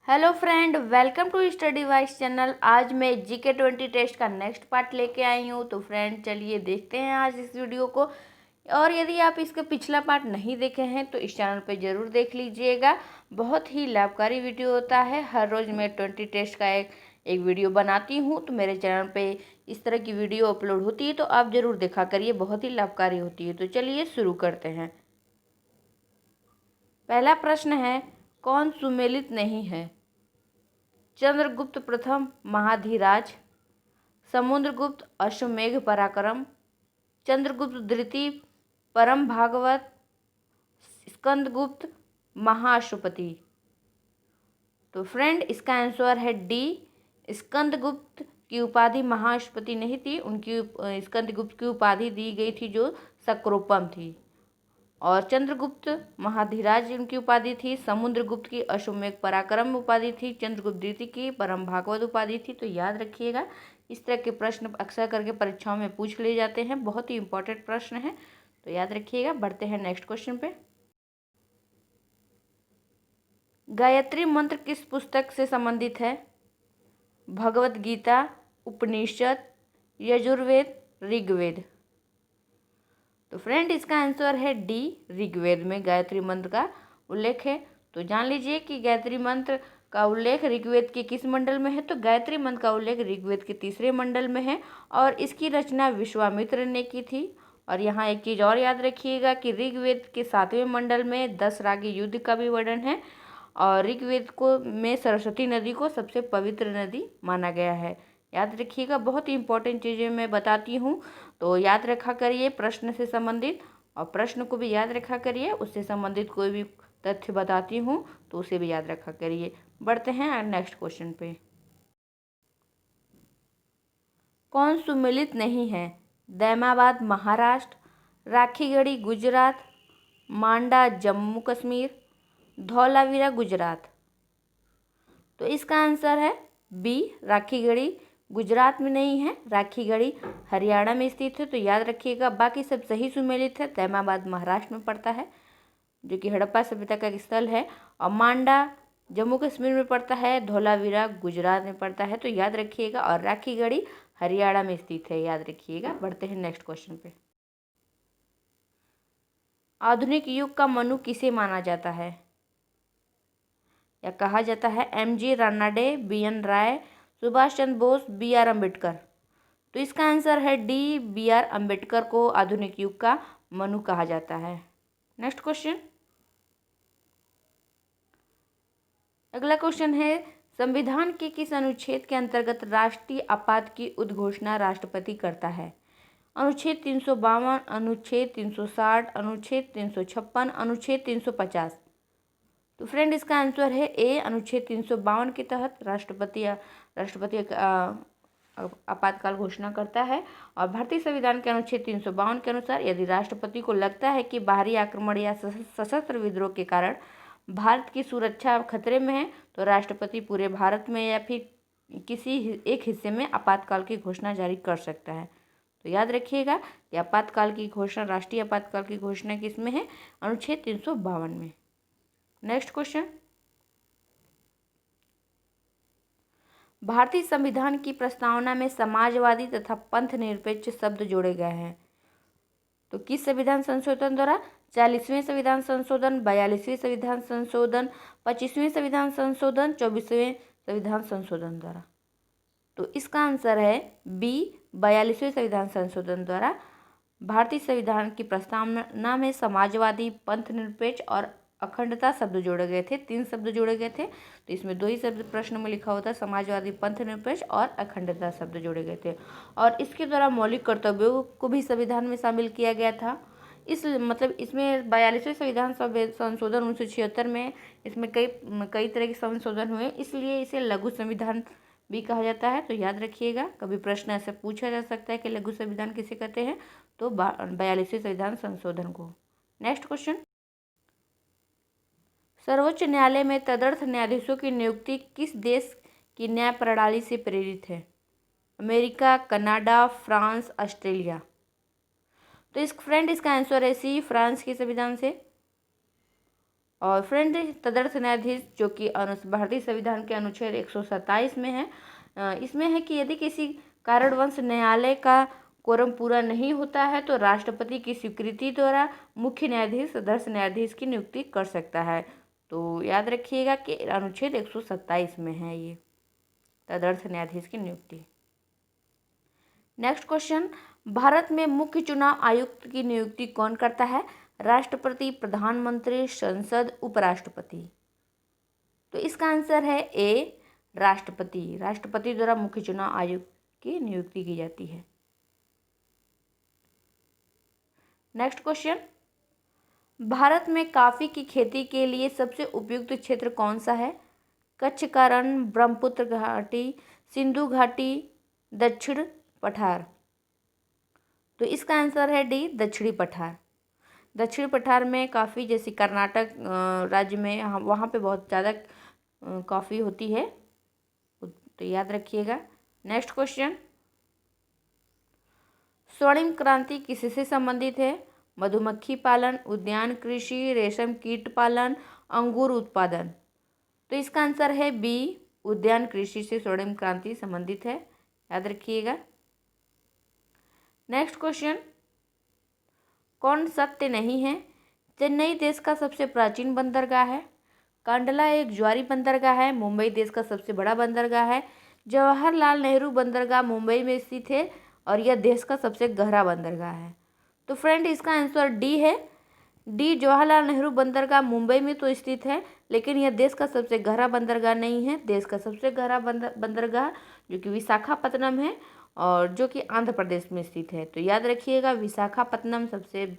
Hello friend, welcome to study wise channel. आज मैं GK 20 test का नेक्स्ट पार्ट लेके आई हूँ। तो फ्रेंड चलिए देखते हैं आज इस वीडियो को। और यदि आप इसका पिछला पार्ट नहीं देखे हैं तो इस चैनल पे ज़रूर देख लीजिएगा। बहुत ही लाभकारी वीडियो होता है। हर रोज़ मैं 20 टेस्ट का एक वीडियो बनाती हूँ, तो मेरे चैनल पे इस तरह की वीडियो अपलोड होती है, तो आप ज़रूर देखा करिए, बहुत ही लाभकारी होती है। तो चलिए शुरू करते हैं। पहला प्रश्न है, कौन सुमेलित नहीं है? चंद्रगुप्त प्रथम महाधीराज, समुद्रगुप्त अश्वमेघ पराक्रम, चंद्रगुप्त द्वितीय परम भागवत, स्कंदगुप्त महाअश्वपति। तो फ्रेंड इसका आंसर है डी। स्कंदगुप्त की उपाधि महाअश्वपति नहीं थी, उनकी स्कंदगुप्त की उपाधि दी गई थी जो सक्रोपम थी। और चंद्रगुप्त महाधीराज उनकी उपाधि थी। समुद्रगुप्त की अश्वमेघ पराक्रम उपाधि थी। चंद्रगुप्त द्वितीय की परम भागवत उपाधि थी। तो याद रखिएगा, इस तरह के प्रश्न अक्सर करके परीक्षाओं में पूछ लिए जाते हैं, बहुत ही इंपॉर्टेंट प्रश्न है, तो याद रखिएगा। बढ़ते हैं नेक्स्ट क्वेश्चन पे। गायत्री मंत्र किस पुस्तक से संबंधित है? भगवत गीता, उपनिषद, यजुर्वेद, ऋग्वेद। तो फ्रेंड इसका आंसर है डी। ऋग्वेद में गायत्री मंत्र का उल्लेख है। तो जान लीजिए कि गायत्री मंत्र का उल्लेख ऋग्वेद के किस मंडल में है। तो गायत्री मंत्र का उल्लेख ऋग्वेद के तीसरे मंडल में है और इसकी रचना विश्वामित्र ने की थी। और यहाँ एक चीज़ और याद रखिएगा कि ऋग्वेद के 7वें मंडल में 10 रागी युद्ध का भी वर्णन है और ऋग्वेद को में सरस्वती नदी को सबसे पवित्र नदी माना गया है। याद रखिएगा, बहुत ही इंपॉर्टेंट चीज़ें मैं बताती हूँ, तो याद रखा करिए प्रश्न से संबंधित। और प्रश्न को भी याद रखा करिए, उससे संबंधित कोई भी तथ्य बताती हूँ तो उसे भी याद रखा करिए। बढ़ते हैं नेक्स्ट क्वेश्चन पे। कौन सुमेलित नहीं है? दैमाबाद महाराष्ट्र, राखीगढ़ी गुजरात, मांडा जम्मू कश्मीर, धौलावीरा गुजरात। तो इसका आंसर है बी। राखीगढ़ी गुजरात में नहीं है, राखीगढ़ी हरियाणा में स्थित है। तो याद रखिएगा, बाकी सब सही सुमेलित है। तैमाबाद महाराष्ट्र में पड़ता है, जो कि हड़प्पा सभ्यता का एक स्थल है। और मांडा जम्मू कश्मीर में पड़ता है, धौलावीरा गुजरात में पड़ता है। तो याद रखिएगा, और राखीगढ़ी हरियाणा में स्थित है, याद रखिएगा। बढ़ते हैं नेक्स्ट क्वेश्चन पे। आधुनिक युग का मनु किसे माना जाता है या कहा जाता है? MG रानाडे, BN राय, सुभाष चंद्र बोस, BR अम्बेडकर। तो इसका आंसर है डी। BR अम्बेडकर को आधुनिक युग का मनु कहा जाता है। Next question. अगला क्वेश्चन है, संविधान के किस अनुच्छेद के अंतर्गत राष्ट्रीय आपात की उद्घोषणा राष्ट्रपति करता है? अनुच्छेद 352, अनुच्छेद 360, अनुच्छेद 356, अनुच्छेद 350। तो फ्रेंड इसका आंसर है ए। अनुच्छेद 352 के तहत राष्ट्रपति आपातकाल घोषणा करता है। और भारतीय संविधान के अनुच्छेद 352 के अनुसार यदि राष्ट्रपति को लगता है कि बाहरी आक्रमण या सशस्त्र विद्रोह के कारण भारत की सुरक्षा खतरे में है, तो राष्ट्रपति पूरे भारत में या फिर किसी एक हिस्से में आपातकाल की घोषणा जारी कर सकता है। तो याद रखिएगा कि आपातकाल की घोषणा, राष्ट्रीय आपातकाल की घोषणा किस में है? अनुच्छेद 352 में। Next question. भारतीय संविधान की प्रस्तावना में समाजवादी तथा पंथ निरपेक्ष शब्द जोड़े गए हैं। तो किस संविधान संशोधन द्वारा? 40वें संविधान संशोधन, 42वें संविधान संशोधन, 25वें संविधान संशोधन, 24वें संविधान संशोधन द्वारा। तो इसका आंसर है बी। 42वें संविधान संशोधन द्वारा भारतीय संविधान की प्रस्तावना में समाजवादी, पंथ निरपेक्ष और अखंडता शब्द जोड़े गए थे। 3 शब्द जोड़े गए थे, तो इसमें 2 ही शब्द प्रश्न में लिखा होता है, समाजवादी, पंथ निरपेक्ष और अखंडता शब्द जोड़े गए थे। और इसके द्वारा मौलिक कर्तव्यों को भी संविधान में शामिल किया गया था। इस मतलब इसमें 42वें संविधान संशोधन 1976 में इसमें कई तरह के संशोधन हुए, इसलिए इसे लघु संविधान भी कहा जाता है। तो याद रखिएगा, कभी प्रश्न ऐसे पूछा जा सकता है कि लघु संविधान किसे कहते हैं? तो 42वें संविधान संशोधन को। Next question. सर्वोच्च न्यायालय में तदर्थ न्यायाधीशों की नियुक्ति किस देश की न्याय प्रणाली से प्रेरित है? America, Canada, France, Australia. तो इसका आंसर है सी। फ्रांस के संविधान से। और फ्रेंड तदर्थ न्यायाधीश जो कि भारतीय संविधान के अनुच्छेद 127 में है, इसमें है कि यदि किसी कारणवश न्यायालय का कोरम पूरा नहीं होता है तो राष्ट्रपति की स्वीकृति द्वारा मुख्य न्यायाधीश तदर्थ न्यायाधीश की नियुक्ति कर सकता है। तो याद रखिएगा कि अनुच्छेद 127 में है ये तदर्थ न्यायाधीश की नियुक्ति। नेक्स्ट क्वेश्चन, भारत में मुख्य चुनाव आयुक्त की नियुक्ति कौन करता है? राष्ट्रपति, प्रधानमंत्री, संसद, उपराष्ट्रपति। तो इसका आंसर है ए, राष्ट्रपति। राष्ट्रपति द्वारा मुख्य चुनाव आयुक्त की नियुक्ति की जाती है। नेक्स्ट क्वेश्चन, भारत में कॉफी की खेती के लिए सबसे उपयुक्त क्षेत्र कौन सा है? कच्छ का रण, ब्रह्मपुत्र घाटी, सिंधु घाटी, दक्षिण पठार। तो इसका आंसर है डी, दक्षिणी पठार। दक्षिण पठार में काफ़ी, जैसे कर्नाटक राज्य में वहाँ पे बहुत ज़्यादा कॉफ़ी होती है, तो याद रखिएगा। नेक्स्ट क्वेश्चन, स्वर्णिम क्रांति किससे संबंधित है? मधुमक्खी पालन, उद्यान कृषि, रेशम कीट पालन, अंगूर उत्पादन। तो इसका आंसर है बी, उद्यान कृषि से स्वर्णिम क्रांति संबंधित है, याद रखिएगा। नेक्स्ट क्वेश्चन, कौन सत्य नहीं है? चेन्नई देश का सबसे प्राचीन बंदरगाह है, कांडला एक ज्वारी बंदरगाह है, मुंबई देश का सबसे बड़ा बंदरगाह है, जवाहरलाल नेहरू बंदरगाह मुंबई में स्थित है और यह देश का सबसे गहरा बंदरगाह है। तो फ्रेंड इसका आंसर डी है, डी, जवाहरलाल नेहरू बंदरगाह मुंबई में तो स्थित है, लेकिन यह देश का सबसे गहरा बंदरगाह नहीं है। देश का सबसे गहरा बंदरगाह जो कि विशाखापत्तनम है और जो कि आंध्र प्रदेश में स्थित है। तो याद रखिएगा, विशाखापत्तनम सबसे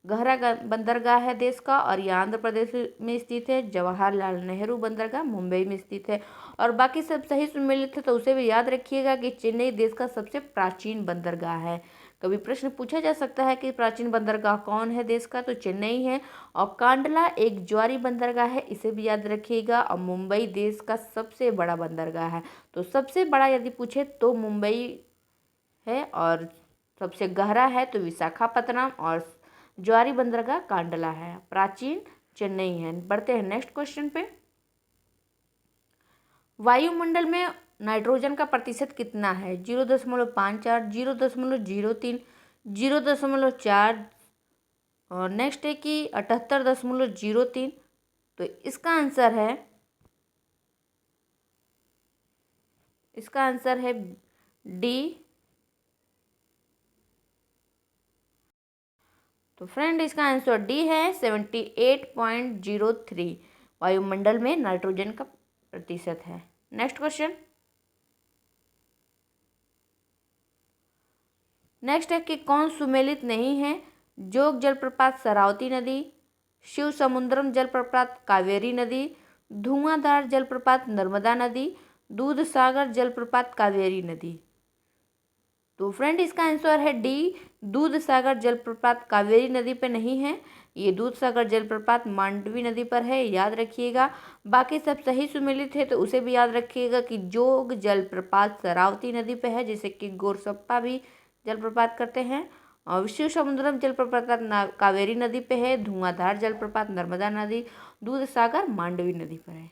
गहरा बंदरगाह है देश का और यह आंध्र प्रदेश में स्थित है। जवाहरलाल नेहरू बंदरगाह मुंबई में स्थित है। और बाकी सब सही सुमेलित है, तो उसे भी याद रखिएगा कि चेन्नई देश का सबसे प्राचीन बंदरगाह है। कभी प्रश्न पूछा जा सकता है कि प्राचीन बंदरगाह कौन है देश का, तो चेन्नई है। और कांडला एक ज्वारी बंदरगाह है, इसे भी याद रखिएगा। और मुंबई देश का सबसे बड़ा बंदरगाह है। तो सबसे बड़ा यदि पूछे तो मुंबई है और सबसे गहरा है तो विशाखापत्तनम और ज्वारी बंदरगाह कांडला है। प्राचीन चेन्नई है। बढ़ते हैं नेक्स्ट क्वेश्चन पे। वायुमंडल में नाइट्रोजन का प्रतिशत कितना है? 0.54, 0.03, 0.4 और नेक्स्ट है कि 78.03। तो इसका आंसर है डी। तो फ्रेंड इसका आंसर डी है, 78.03 वायुमंडल में नाइट्रोजन का प्रतिशत है। नेक्स्ट क्वेश्चन, नेक्स्ट है कि कौन सुमेलित नहीं है? जोग जलप्रपात शरावती नदी, शिव समुद्रम जलप्रपात कावेरी नदी, धुआंधार जलप्रपात नर्मदा नदी, दूध सागर जलप्रपात कावेरी नदी। तो फ्रेंड इसका आंसर है डी, दूध सागर जलप्रपात कावेरी नदी पर नहीं है, ये दूध सागर जलप्रपात मांडवी नदी पर है, याद रखिएगा। बाकी सब सही सुमेलित है, तो उसे भी याद रखिएगा कि जोग जलप्रपात शरावती नदी पे है, जिसे कि गोरसप्पा भी जलप्रपात करते हैं। और शिव समुद्रम जलप्रपात कावेरी नदी पे है, धुआंधार जलप्रपात नर्मदा नदी, दूध सागर मांडवी नदी पर है।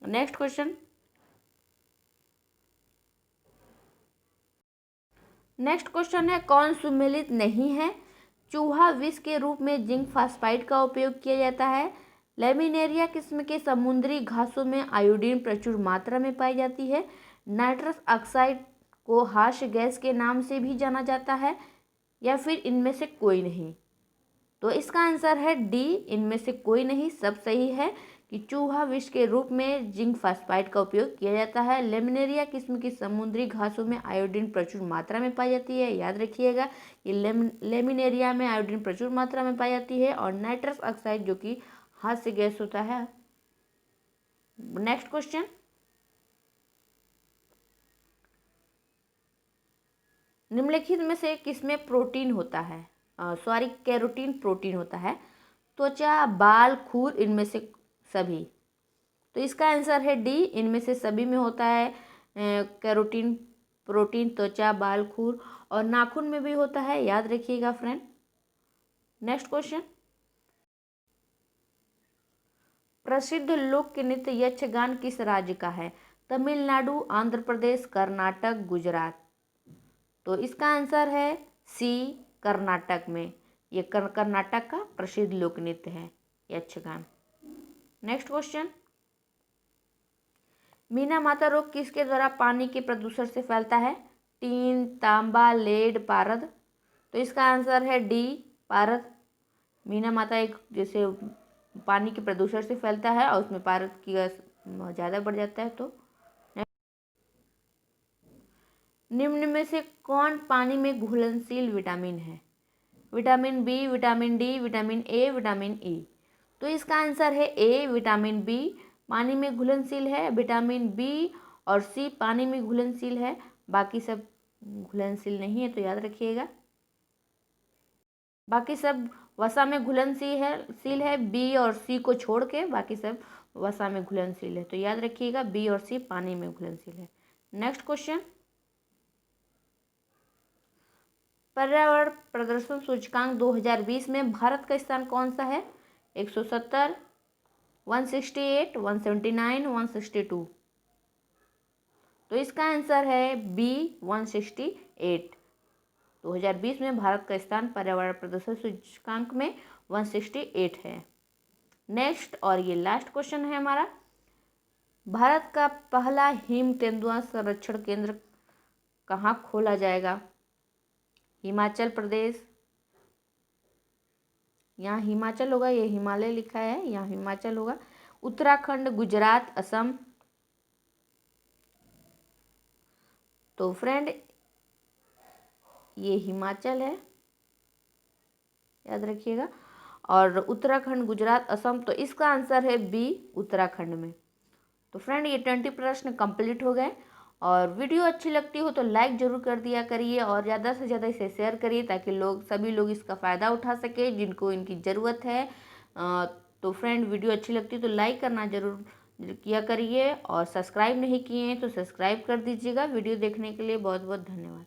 नेक्स्ट क्वेश्चन, है कौन सुमेलित नहीं है? चूहा विष के रूप में जिंक फास्फाइड का उपयोग किया जाता है, लेमिनेरिया किस्म के समुद्री घासों में आयोडीन प्रचुर मात्रा में पाई जाती है, नाइट्रस ऑक्साइड को हास्य गैस के नाम से भी जाना जाता है, या फिर इनमें से कोई नहीं। तो इसका आंसर है डी, इनमें से कोई नहीं। सब सही है कि चूहा विष के रूप में जिंक फास्फाइड का उपयोग किया जाता है। लेमिनेरिया किस्म की समुद्री घासों में आयोडीन प्रचुर मात्रा में पाई जाती है, याद रखिएगा। ये लेमिनेरिया में आयोडीन प्रचुर मात्रा में पाई जाती है। और नाइट्रस ऑक्साइड जो कि हास्य गैस होता है। नेक्स्ट क्वेश्चन, निम्नलिखित में से किसमें प्रोटीन होता है? कैरोटीन प्रोटीन होता है। त्वचा, बाल, खूर, इनमें से सभी। तो इसका आंसर है डी, इनमें से सभी में होता है कैरोटीन प्रोटीन। त्वचा, बाल, खूर और नाखून में भी होता है, याद रखिएगा फ्रेंड। नेक्स्ट क्वेश्चन, प्रसिद्ध लोक नृत्य यक्षगान किस राज्य का है? तमिलनाडु, आंध्र प्रदेश, कर्नाटक, गुजरात। तो इसका आंसर है सी, कर्नाटक में। ये कर्नाटक का प्रसिद्ध लोक नृत्य है यक्षगान। नेक्स्ट क्वेश्चन, मीना माता रोग किसके द्वारा पानी के प्रदूषण से फैलता है? टीन, तांबा, लेड, पारद। तो इसका आंसर है डी, पारद। मीना माता एक जैसे पानी के प्रदूषण से फैलता है और उसमें पारद की ज़्यादा बढ़ जाता है। तो निम्न में से कौन पानी में घुलनशील विटामिन है? Vitamin B, vitamin D, vitamin A, vitamin E. तो इसका आंसर है ए, विटामिन बी पानी में घुलनशील है। विटामिन बी और सी पानी में घुलनशील है, बाकी सब घुलनशील नहीं है, तो याद रखिएगा। बाकी सब वसा में घुलनशील है, बी और सी को छोड़ के बाकी सब वसा में घुलनशील है, तो याद रखिएगा बी और सी पानी में घुलनशील है। नेक्स्ट क्वेश्चन, पर्यावरण प्रदर्शन सूचकांक 2020 में भारत का स्थान कौन सा है? 170, 168, 179, 162। तो इसका आंसर है बी, 168। 2020 में भारत का स्थान पर्यावरण प्रदूषण सूचकांक में 168 है। नेक्स्ट और ये लास्ट क्वेश्चन है हमारा, भारत का पहला हिम तेंदुआ संरक्षण केंद्र कहाँ खोला जाएगा? हिमाचल प्रदेश, यहाँ हिमाचल होगा, ये हिमालय लिखा है, यहाँ हिमाचल होगा। उत्तराखंड, गुजरात, असम। तो फ्रेंड ये हिमाचल है, याद रखिएगा, और उत्तराखंड, गुजरात, असम। तो इसका आंसर है बी, उत्तराखंड में। तो फ्रेंड ये 20 प्रश्न कंप्लीट हो गए, और वीडियो अच्छी लगती हो तो लाइक ज़रूर कर दिया करिए और ज़्यादा से ज़्यादा इसे शेयर करिए ताकि सभी लोग इसका फ़ायदा उठा सके जिनको इनकी ज़रूरत है। तो फ्रेंड वीडियो अच्छी लगती है तो लाइक करना ज़रूर किया करिए, और सब्सक्राइब नहीं किए हैं तो सब्सक्राइब कर दीजिएगा। वीडियो देखने के लिए बहुत बहुत धन्यवाद।